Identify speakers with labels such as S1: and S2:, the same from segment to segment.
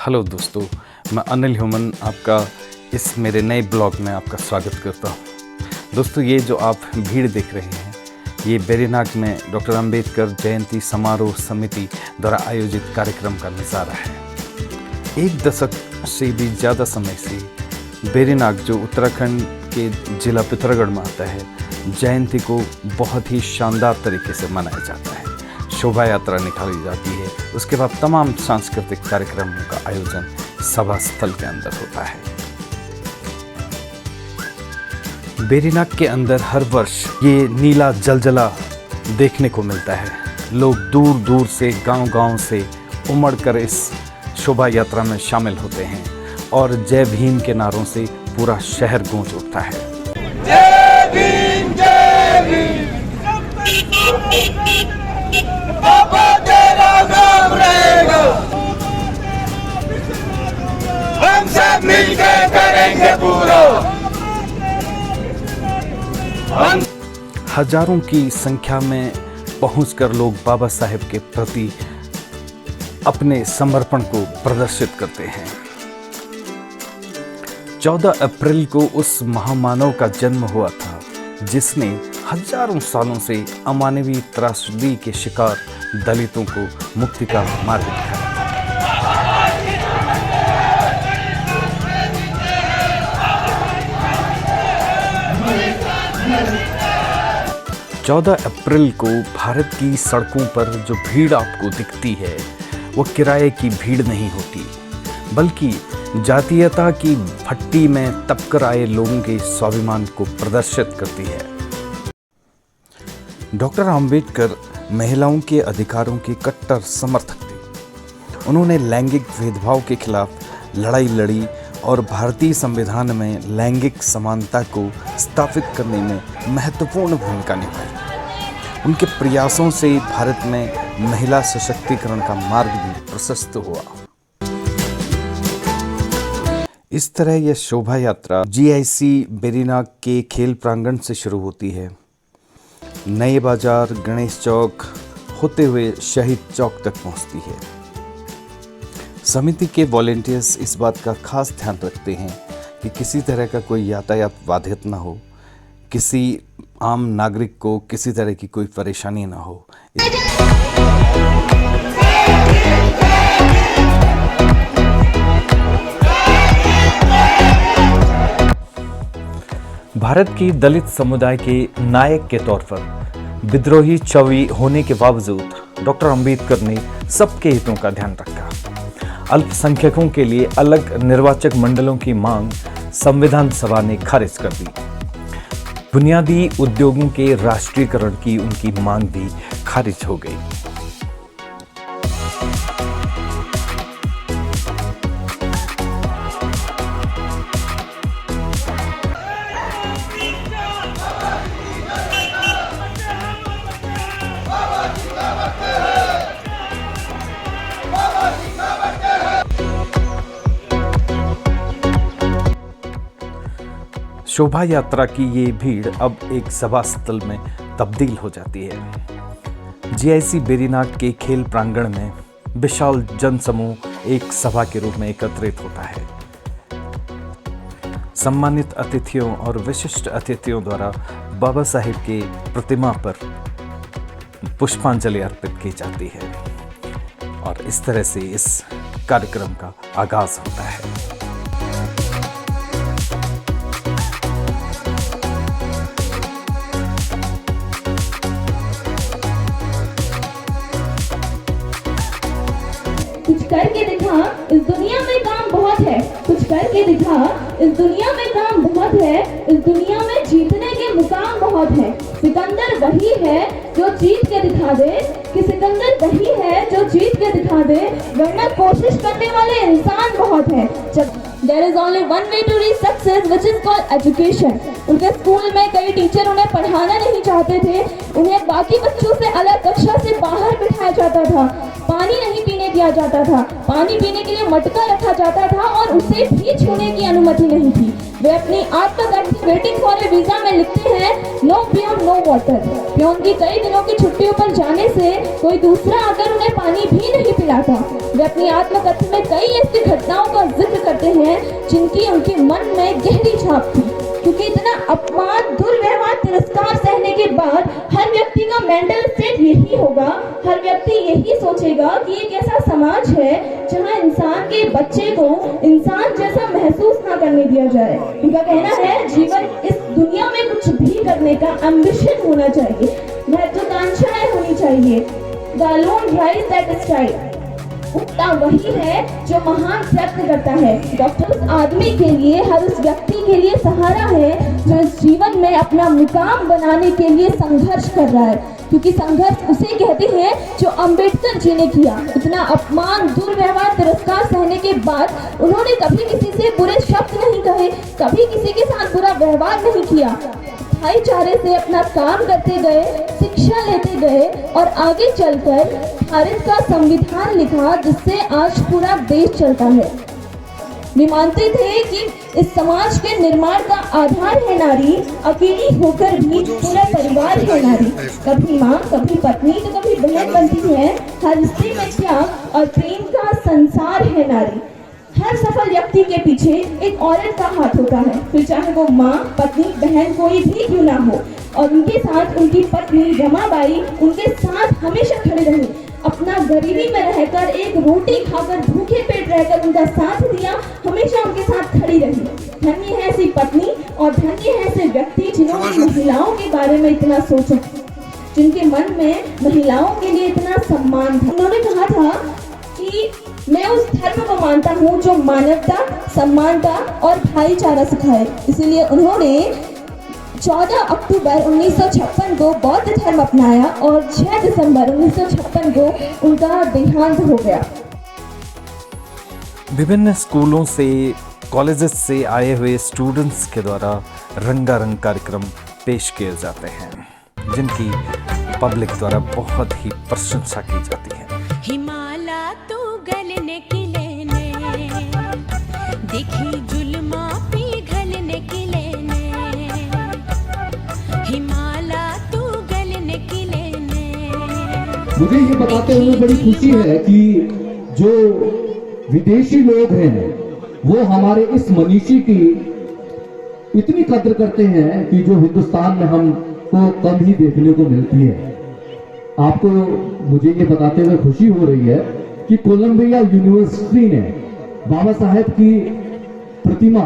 S1: Hello दोस्तों, मैं Anil human आपका इस मेरे नए ब्लॉग में आपका स्वागत करता हूँ। दोस्तों, ये जो आप भीड़ देख रहे हैं ये बेरीनाग में डॉक्टर अंबेडकर जयंती समारोह समिति द्वारा आयोजित कार्यक्रम का नज़ारा है। एक दशक से भी ज़्यादा समय से बेरीनाग जो उत्तराखंड के जिला पिथौरागढ़ में आता है, जयंती को बहुत ही शानदार तरीके से मनाया जाता है। शोभा यात्रा निकाली जाती है, उसके बाद तमाम सांस्कृतिक कार्यक्रमों का आयोजन सभा स्थल के अंदर होता है। बेरीनाग के अंदर हर वर्ष ये नीला जलजला देखने को मिलता है। लोग दूर दूर से गांव-गांव से उमड़कर इस शोभा यात्रा में शामिल होते हैं और जय भीम के नारों से पूरा शहर गूंज उठता है।
S2: जय भीम, जय भीम। बाबा तेरा नाम रहेगा, हम सब मिलकर करेंगे पूरा।
S1: हजारों की संख्या में पहुंचकर लोग बाबा साहेब के प्रति अपने समर्पण को प्रदर्शित करते हैं। 14 अप्रैल को उस महामानव का जन्म हुआ था जिसने हजारों सालों से अमानवीय त्रासदी के शिकार दलितों को मुक्ति का मार्ग दिखाया। 14 अप्रैल को भारत की सड़कों पर जो भीड़ आपको दिखती है वो किराए की भीड़ नहीं होती, बल्कि जातीयता की भट्टी में तपकर आए लोगों के स्वाभिमान को प्रदर्शित करती है। डॉक्टर अंबेडकर महिलाओं के अधिकारों के कट्टर समर्थक थे। उन्होंने लैंगिक भेदभाव के खिलाफ लड़ाई लड़ी और भारतीय संविधान में लैंगिक समानता को स्थापित करने में महत्वपूर्ण भूमिका निभाई। उनके प्रयासों से भारत में महिला सशक्तिकरण का मार्ग भी प्रशस्त हुआ। इस तरह यह शोभा यात्रा जीआईसी बेरीनाग के खेल प्रांगण से शुरू होती है, नए बाजार, गणेश चौक होते हुए शहीद चौक तक पहुंचती है। समिति के वॉलेंटियर्स इस बात का खास ध्यान रखते हैं कि किसी तरह का कोई यातायात बाधित ना हो, किसी आम नागरिक को किसी तरह की कोई परेशानी ना हो। भारत की दलित समुदाय के नायक के तौर पर विद्रोही छवि होने के बावजूद डॉक्टर अंबेडकर ने सबके हितों का ध्यान रखा। अल्पसंख्यकों के लिए अलग निर्वाचक मंडलों की मांग संविधान सभा ने खारिज कर दी। बुनियादी उद्योगों के राष्ट्रीयकरण की उनकी मांग भी खारिज हो गई। शोभा यात्रा की ये भीड़ अब एक सभा स्थल में तब्दील हो जाती है। जीआईसी बेरीनाग के खेल प्रांगण में विशाल जनसमूह एक सभा के रूप में एकत्रित होता है। सम्मानित अतिथियों और विशिष्ट अतिथियों द्वारा बाबा साहेब के प्रतिमा पर पुष्पांजलि अर्पित की जाती है और इस तरह से इस कार्यक्रम का आगाज होता है।
S3: कुछ करके दिखा, इस दुनिया में काम बहुत है। कुछ करके दिखा, इस दुनिया में काम बहुत है। इस दुनिया में जीतने के मुकाम बहुत है। सिकंदर वही है जो जीत के दिखा दे, कि सिकंदर वही है जो जीत के दिखा दे, वरना कोशिश करने वाले इंसान बहुत है। जब There is only one way to reach success, which is called education. उनके स्कूल में कई टीचर उन्हें पढ़ाना नहीं चाहते थे। उन्हें बाकी बच्चों से अलग कक्षा से बाहर बिठाया जाता था। पानी नहीं पीने दिया जाता था, पानी पीने के लिए मटका रखा जाता था और उसे भी छूने की अनुमति नहीं थी। वे अपनी आत्मकथन वेटिंग फॉर ए वीजा में लिखते हैं, no peon no water. Peon की कई दिनों की छुट्टियों पर जाने से कोई दूसरा आकर उन्हें पानी भी नहीं पिलाता। वे अपनी आत्मकथन में कई ऐसी घटनाओं का जिक्र करते हैं जिनकी उनके मन में गहरी छाप थी, क्योंकि इतना अपमान, दुर्व्यवहार, तिरस्कार सहने के बाद हर व्यक्ति का मेंटल स्टेट यही होगा, हर व्यक्ति यही सोचेगा कि एक ऐसा समाज है जहां इंसान के बच्चे को इंसान जैसा महसूस ना करने दिया जाए। उनका कहना है जीवन इस दुनिया में कुछ भी करने का एम्बिशन होना चाहिए, महत्वाकांक्षाएं होनी चाहिए। The alone rise that strive, उठता वही है जो महान प्रयत्न करता है। डॉक्टर उस आदमी के लिए, हर उस व्यक्ति के लिए सहारा है जो इस जीवन में अपना मुकाम बनाने के लिए संघर्ष कर रहा है, क्योंकि संघर्ष उसे कहते हैं जो अंबेडकर जी ने किया। इतना अपमान, दुर्व्यवहार, तिरस्कार सहने के बाद उन्होंने कभी किसी से बुरे शब्द नहीं कहे, कभी किसी के साथ बुरा व्यवहार नहीं किया, भाईचारे से अपना काम करते गए, शिक्षा लेते गए और आगे चलकर भारत का संविधान लिखा जिससे आज पूरा देश चलता है। वे मानते थे कि इस समाज के निर्माण का आधार है नारी, अकेली होकर भी पूरा परिवार है नारी। कभी माँ, कभी पत्नी तो कभी बहन बनती है। हर रिश्ते में त्याग और प्रेम का संसार है नारी। हर सफल व्यक्ति के पीछे एक औरत का हाथ होता है, फिर चाहे वो माँ, पत्नी, बहन कोई भी क्यों ना हो, और उनके साथ उनकी पत्नी रमाबाई उनके साथ हमेशा खड़े रही। अपना गरीबी में रहकर, एक रोटी खाकर, भूखे पेट रहकर उनका साथ दिया, हमेशा उनके साथ खड़ी रही। धन्य है ऐसी पत्नी और धन्य है ऐसे व्यक्ति जिन्होंने महिलाओं के बारे में इतना सोचा, जिनके मन में महिलाओं के लिए इतना सम्मान था। उन्होंने कहा था कि मैं उस धर्म को मानता हूँ जो मानवता, समानता और भाईचारा सिखाए। इसीलिए उन्होंने 14 अक्टूबर 1956 को बौद्ध धर्म अपनाया और 6 दिसंबर 1956 को उनका देहांत हो गया।
S1: विभिन्न स्कूलों से, कॉलेजेस से आए हुए स्टूडेंट्स के द्वारा रंगारंग कार्यक्रम पेश किए जाते हैं, जिनकी पब्लिक द्वारा बहुत ही प्रशंसा की जाती है।
S4: हिमाला तू गलने की लेने, देखी जुल्मा पिघलने की लेने, हिमाला तू गलने की लेने।
S5: मुझे ये बताते हुए बड़ी खुशी है कि जो विदेशी लोग हैं वो हमारे इस मनीषी की इतनी कद्र करते हैं कि जो हिंदुस्तान में हमको कम ही देखने को मिलती है। आपको मुझे ये बताते हुए खुशी हो रही है कि कोलंबिया यूनिवर्सिटी ने बाबा साहेब की प्रतिमा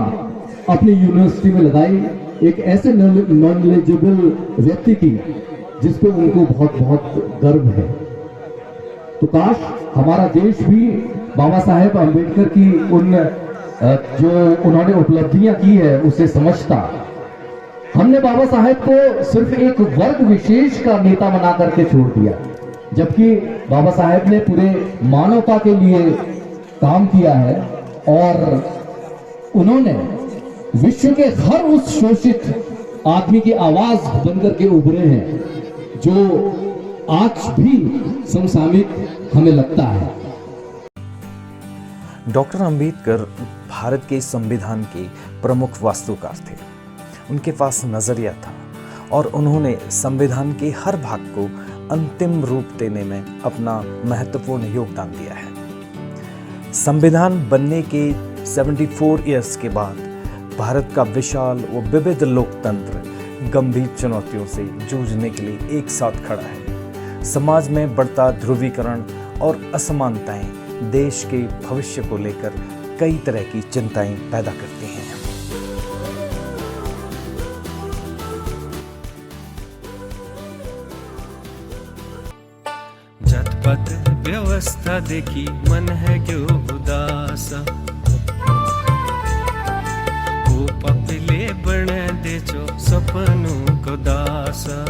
S5: अपनी यूनिवर्सिटी में लगाई, एक ऐसे नॉलेजेबल व्यक्ति की जिस पे उनको बहुत बहुत गर्व है। तो काश हमारा देश भी बाबा साहेब अम्बेडकर की उन जो उन्होंने उपलब्धियां की है उसे समझता। हमने बाबा साहेब को सिर्फ एक वर्ग विशेष का नेता बना करके छोड़ दिया, जबकि बाबा साहेब ने पूरे मानवता के लिए काम किया है और उन्होंने विश्व के हर उस शोषित आदमी की आवाज बनकर के उभरे हैं जो आज भी समसामयिक हमें लगता है।
S1: डॉक्टर अंबेडकर भारत के संविधान के प्रमुख वास्तुकार थे। उनके पास नजरिया था और उन्होंने संविधान के हर भाग को अंतिम रूप देने में अपना महत्वपूर्ण योगदान दिया है। संविधान बनने के 74 ईयर्स के बाद भारत का विशाल व विविध लोकतंत्र गंभीर चुनौतियों से जूझने के लिए एक साथ खड़ा है। समाज में बढ़ता ध्रुवीकरण और असमानताएं देश के भविष्य को लेकर कई तरह की चिंताएं पैदा करती हैं।
S6: झटपट व्यवस्था देखी मन है क्यों उदासा, को पपले बने दे जो सपनों को दासा।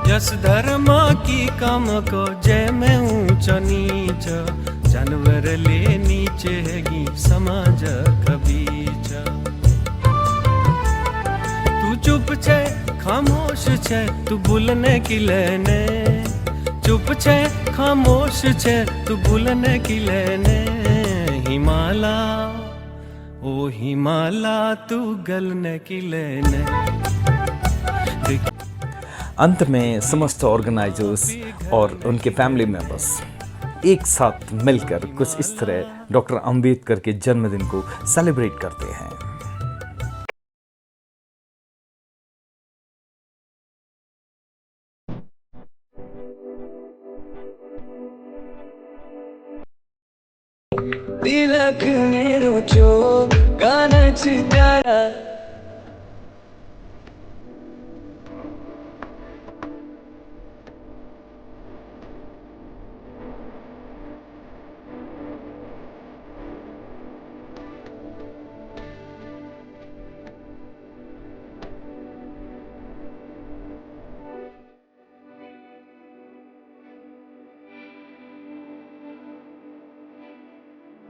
S6: यस धर्मा की काम को जय में ऊंचा नीचा, जानवर ले नीचे हैगी समाज कबीचा। तू चुप छे खामोश छे तू बोलने की लेने, चुप छे खामोश छे तू भूलने की लेने हिमाला ओ हिमाला तू गलने की लेने।
S1: अंत में समस्त ऑर्गेनाइजर्स और उनके फैमिली मेंबर्स एक साथ मिलकर कुछ इस तरह डॉक्टर अंबेडकर के जन्मदिन को सेलिब्रेट करते हैं।
S2: तिलक मेरो चोक कान चितारा